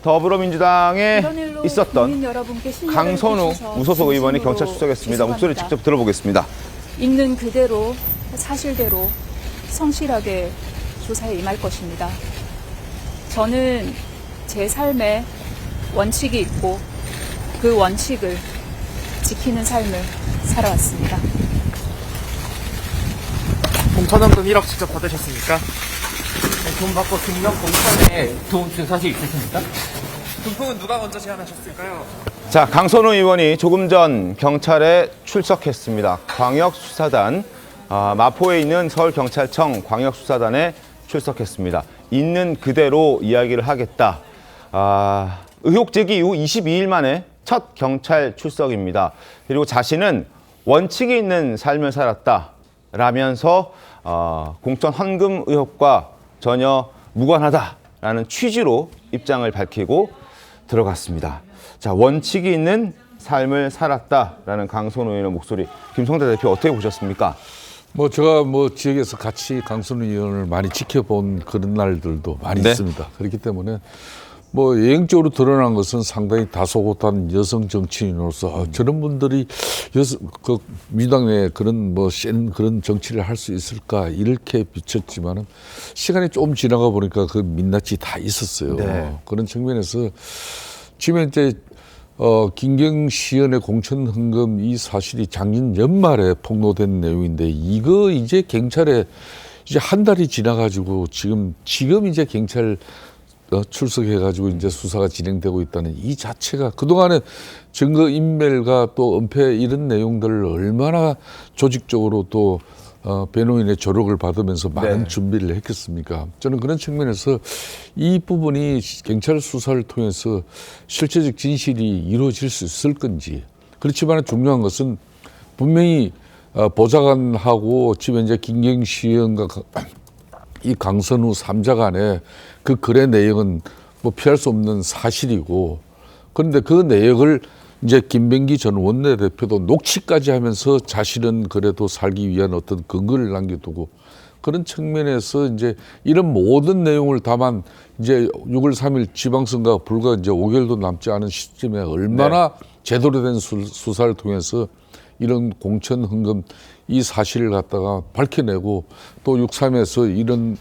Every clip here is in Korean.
더불어민주당에 있었던 강선우 무소속 의원이 경찰 출석했습니다. 목소리 직접 들어보겠습니다. 있는 그대로 사실대로 성실하게 조사에 임할 것입니다. 저는 제 삶에 원칙이 있고 그 원칙을 지키는 삶을 살아왔습니다. 공천원금 1억 직접 받으셨습니까? 돈 받고 김경 공천에 도움 준 사실 있으십니까? 분포는 누가 먼저 제안하셨을까요? 자, 강선우 의원이 조금 전 경찰에 출석했습니다. 광역수사단, 마포에 있는 서울경찰청 광역수사단에 출석했습니다. 있는 그대로 이야기를 하겠다. 의혹 제기 이후 22일 만에 첫 경찰 출석입니다. 그리고 자신은 원칙이 있는 삶을 살았다라면서 공천 헌금 의혹과 전혀 무관하다라는 취지로 입장을 밝히고 들어갔습니다. 자, 원칙이 있는 삶을 살았다라는 강선우 의원의 목소리, 김성대 대표 어떻게 보셨습니까? 제가 지역에서 같이 강선우 의원을 많이 지켜본 그런 날들도 많이 있습니다. 그렇기 때문에 예행적으로 드러난 것은 상당히 다소곳한 여성 정치인으로서 저런 분들이 민주당 내에 센 그런 정치를 할 수 있을까 이렇게 비쳤지만은 시간이 좀 지나가 보니까 그 민낯이 다 있었어요. 네. 그런 측면에서 지금 이제 김경시의원의 공천 헌금 이 사실이 작년 연말에 폭로된 내용인데 이거 이제 경찰에 이제 한 달이 지나가지고 지금 이제 경찰 출석해가지고 이제 수사가 진행되고 있다는 이 자체가 그동안에 증거 인멸과 또 은폐 이런 내용들을 얼마나 조직적으로 또 변호인의 조력을 받으면서 많은 준비를 했겠습니까? 저는 그런 측면에서 이 부분이 경찰 수사를 통해서 실체적 진실이 이루어질 수 있을 건지 그렇지만 중요한 것은 분명히 보좌관하고 지금 이제 김경시 의원과 이 강선우 3자 간의 그 거래 내역은 피할 수 없는 사실이고 그런데 그 내역을 이제 김병기 전 원내대표도 녹취까지 하면서 자신은 그래도 살기 위한 어떤 근거를 남겨두고 그런 측면에서 이제 이런 모든 내용을 다만 이제 6월 3일 지방선거가 불과 이제 5개월도 남지 않은 시점에 얼마나 제대로 된 수사를 통해서 이런 공천 헌금 이 사실을 갖다가 밝혀내고 또 6.3에서 이런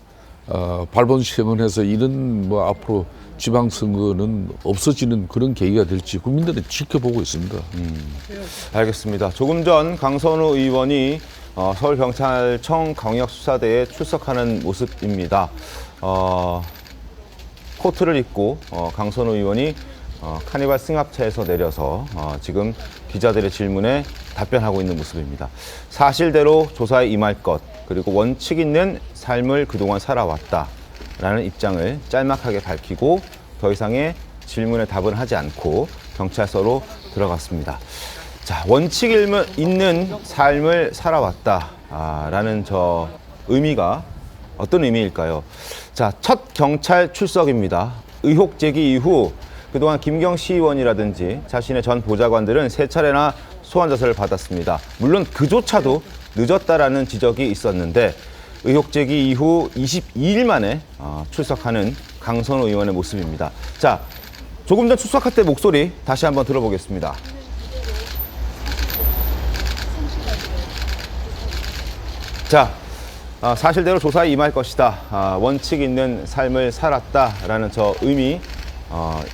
발본 시행을 해서 이런 앞으로 지방선거는 없어지는 그런 계기가 될지 국민들은 지켜보고 있습니다. 알겠습니다. 조금 전 강선우 의원이 서울경찰청 광역수사대에 출석하는 모습입니다. 코트를 입고 강선우 의원이 카니발 승합차에서 내려서 지금 기자들의 질문에 답변하고 있는 모습입니다. 사실대로 조사에 임할 것, 그리고 원칙 있는 삶을 그동안 살아왔다라는 입장을 짤막하게 밝히고 더 이상의 질문에 답을 하지 않고 경찰서로 들어갔습니다. 자, 원칙 있는 삶을 살아왔다라는 저 의미가 어떤 의미일까요? 자, 첫 경찰 출석입니다. 의혹 제기 이후 그동안 김경시 의원이라든지 자신의 전 보좌관들은 3차례나 소환 조사를 받았습니다. 물론 그조차도 늦었다라는 지적이 있었는데 의혹 제기 이후 22일 만에 출석하는 강선우 의원의 모습입니다. 자, 조금 전 출석할 때 목소리 다시 한번 들어보겠습니다. 자, 사실대로 조사에 임할 것이다. 원칙 있는 삶을 살았다라는 저 의미,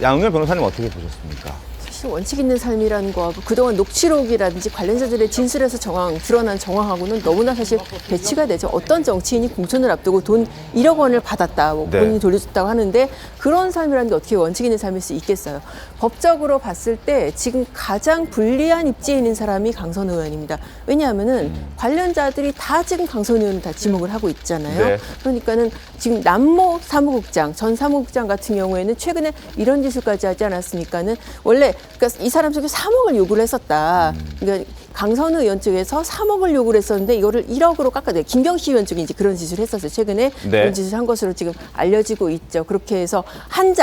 양은경 변호사님 어떻게 보셨습니까? 사실 원칙 있는 삶이라는 거 그동안 녹취록이라든지 관련자들의 진술에서 드러난 정황하고는 너무나 사실 배치가 되죠. 어떤 정치인이 공천을 앞두고 돈 1억 원을 받았다, 본인이 돌려줬다고 하는데 그런 삶이라는 게 어떻게 원칙 있는 삶일 수 있겠어요. 법적으로 봤을 때 지금 가장 불리한 입지에 있는 사람이 강선우 의원입니다. 왜냐하면은 관련자들이 다 지금 강선우 의원을 다 지목을 하고 있잖아요. 그러니까는 지금 남모 사무국장, 전 사무국장 같은 경우에는 최근에 이런 기술까지 하지 않았습니까는 원래 그러니까 이 사람 속에 3억을 요구를 했었다. 그러니까 강선우 의원 측에서 3억을 요구를 했었는데 이거를 1억으로 깎아내. 김경시 의원 측이 이제 그런 짓을 했었어요. 최근에 그런 짓을 한 것으로 지금 알려지고 있죠. 그렇게 해서 한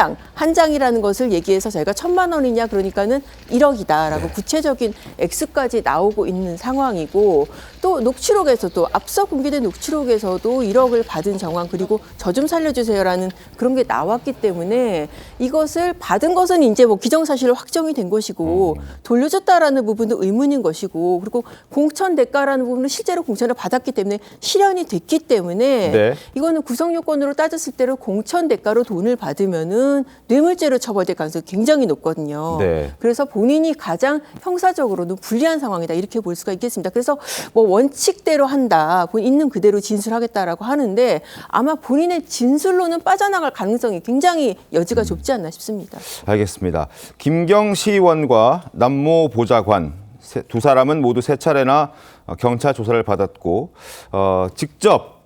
장이라는 것을 얘기해서 저희가 1,000만 원이냐 그러니까는 1억이다라고 구체적인 액수까지 나오고 있는 상황이고 또 녹취록에서도 앞서 공개된 녹취록에서도 1억을 받은 정황 그리고 저 좀 살려주세요라는 그런 게 나왔기 때문에 이것을 받은 것은 이제 뭐 기정사실로 확정이 된 것이고 돌려줬다라는 부분도 의문인 것이고 그리고 공천 대가라는 부분은 실제로 공천을 받았기 때문에 실현이 됐기 때문에 네. 이거는 구성 요건으로 따졌을 때로 공천 대가로 돈을 받으면은 뇌물죄로 처벌될 가능성이 굉장히 높거든요. 네. 그래서 본인이 가장 형사적으로는 불리한 상황이다 이렇게 볼 수가 있겠습니다. 그래서 뭐 원칙대로 한다, 있는 그대로 진술하겠다라고 하는데 아마 본인의 진술로는 빠져나갈 가능성이 굉장히 여지가 좁지 않나 싶습니다. 알겠습니다. 김경시 의원과 남모 보좌관 두 사람은 모두 세 차례나 경찰 조사를 받았고 직접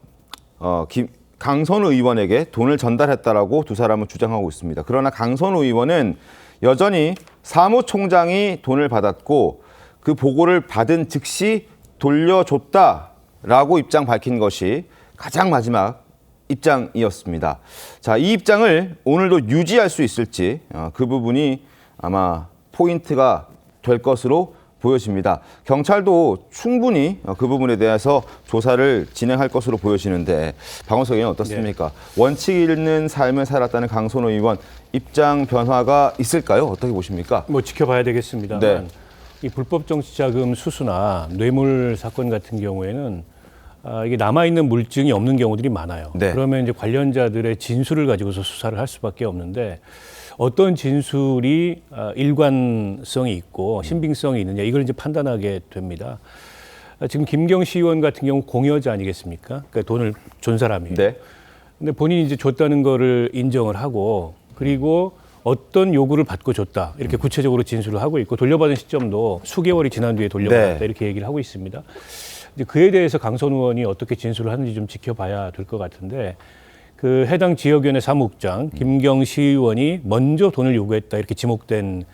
강선우 의원에게 돈을 전달했다라고 두 사람은 주장하고 있습니다. 그러나 강선우 의원은 여전히 사무총장이 돈을 받았고 그 보고를 받은 즉시 돌려줬다라고 입장 밝힌 것이 가장 마지막 입장이었습니다. 자, 이 입장을 오늘도 유지할 수 있을지 그 부분이 아마 포인트가 될 것으로 보여집니다. 경찰도 충분히 그 부분에 대해서 조사를 진행할 것으로 보여지는데 박원석 의원 어떻습니까? 네. 원칙 있는 삶을 살았다는 강선우 의원 입장 변화가 있을까요? 어떻게 보십니까? 뭐 지켜봐야 되겠습니다만 네. 이 불법 정치자금 수수나 뇌물 사건 같은 경우에는 이게 남아있는 물증이 없는 경우들이 많아요. 네. 그러면 이제 관련자들의 진술을 가지고서 수사를 할 수밖에 없는데 어떤 진술이 일관성이 있고 신빙성이 있느냐 이걸 이제 판단하게 됩니다. 지금 김경시 의원 같은 경우 공여자 아니겠습니까? 그러니까 돈을 준 사람이에요. 네. 근데 본인이 이제 줬다는 거를 인정을 하고 그리고 어떤 요구를 받고 줬다 이렇게 구체적으로 진술을 하고 있고 돌려받은 시점도 수개월이 지난 뒤에 돌려받았다 네. 이렇게 얘기를 하고 있습니다. 이제 그에 대해서 강선우 의원이 어떻게 진술을 하는지 좀 지켜봐야 될 것 같은데 그 해당 지역위원회 사무국장 김경시 의원이 먼저 돈을 요구했다 이렇게 지목된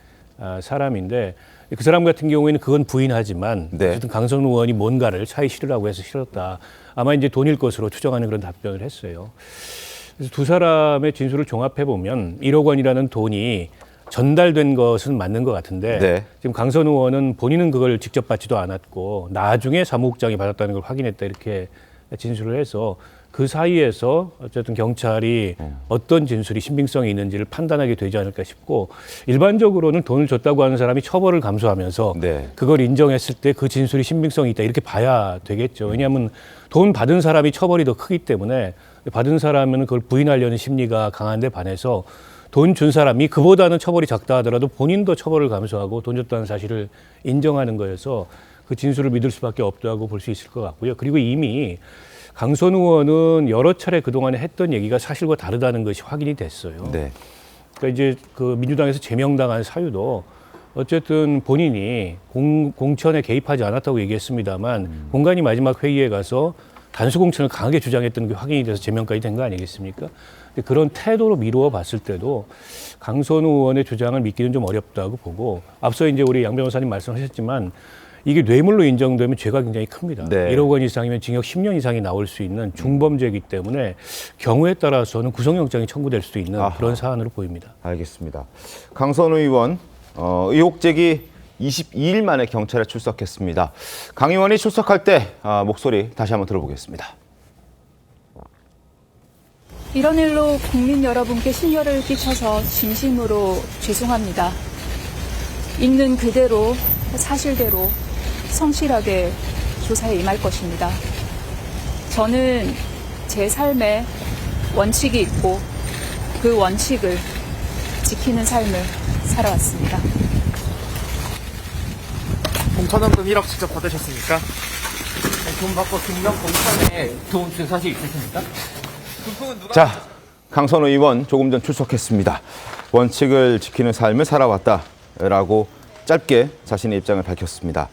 사람인데 그 사람 같은 경우에는 그건 부인하지만 네. 어쨌든 강선우 의원이 뭔가를 차이 실으라고 해서 실었다. 아마 이제 돈일 것으로 추정하는 그런 답변을 했어요. 그래서 두 사람의 진술을 종합해 보면 1억 원이라는 돈이 전달된 것은 맞는 것 같은데 네. 지금 강선우 의원은 본인은 그걸 직접 받지도 않았고 나중에 사무국장이 받았다는 걸 확인했다 이렇게 진술을 해서 그 사이에서 어쨌든 경찰이 어떤 진술이 신빙성이 있는지를 판단하게 되지 않을까 싶고 일반적으로는 돈을 줬다고 하는 사람이 처벌을 감수하면서 네. 그걸 인정했을 때 그 진술이 신빙성이 있다 이렇게 봐야 되겠죠. 왜냐하면 돈 받은 사람이 처벌이 더 크기 때문에 받은 사람은 그걸 부인하려는 심리가 강한데 반해서 돈 준 사람이 그보다는 처벌이 작다 하더라도 본인도 처벌을 감수하고 돈 줬다는 사실을 인정하는 거여서 그 진술을 믿을 수밖에 없다고 볼 수 있을 것 같고요. 그리고 이미 강선우 의원은 여러 차례 그동안에 했던 얘기가 사실과 다르다는 것이 확인이 됐어요. 네. 그러니까 이제 그 민주당에서 제명당한 사유도 어쨌든 본인이 공천에 개입하지 않았다고 얘기했습니다만 공관위 마지막 회의에 가서 단수 공천을 강하게 주장했던 게 확인이 돼서 제명까지 된 거 아니겠습니까? 근데 그런 태도로 미루어 봤을 때도 강선우 의원의 주장을 믿기는 좀 어렵다고 보고 앞서 이제 우리 양 변호사님 말씀하셨지만 이게 뇌물로 인정되면 죄가 굉장히 큽니다. 네. 1억 원 이상이면 징역 10년 이상이 나올 수 있는 중범죄이기 때문에 경우에 따라서는 구속영장이 청구될 수도 있는 그런 사안으로 보입니다. 알겠습니다. 강선우 의원 의혹 제기 22일 만에 경찰에 출석했습니다. 강 의원이 출석할 때 목소리 다시 한번 들어보겠습니다. 이런 일로 국민 여러분께 심려를 끼쳐서 진심으로 죄송합니다. 있는 그대로 사실대로 성실하게 조사에 임할 것입니다. 저는 제 삶에 원칙이 있고 그 원칙을 지키는 삶을 살아왔습니다. 공천원금 1억 직접 받으셨습니까? 돈 받고 증명 공천에 도움 준 사실 있으십니까? 자, 강선우 의원 조금 전 출석했습니다. 원칙을 지키는 삶을 살아왔다라고 짧게 자신의 입장을 밝혔습니다.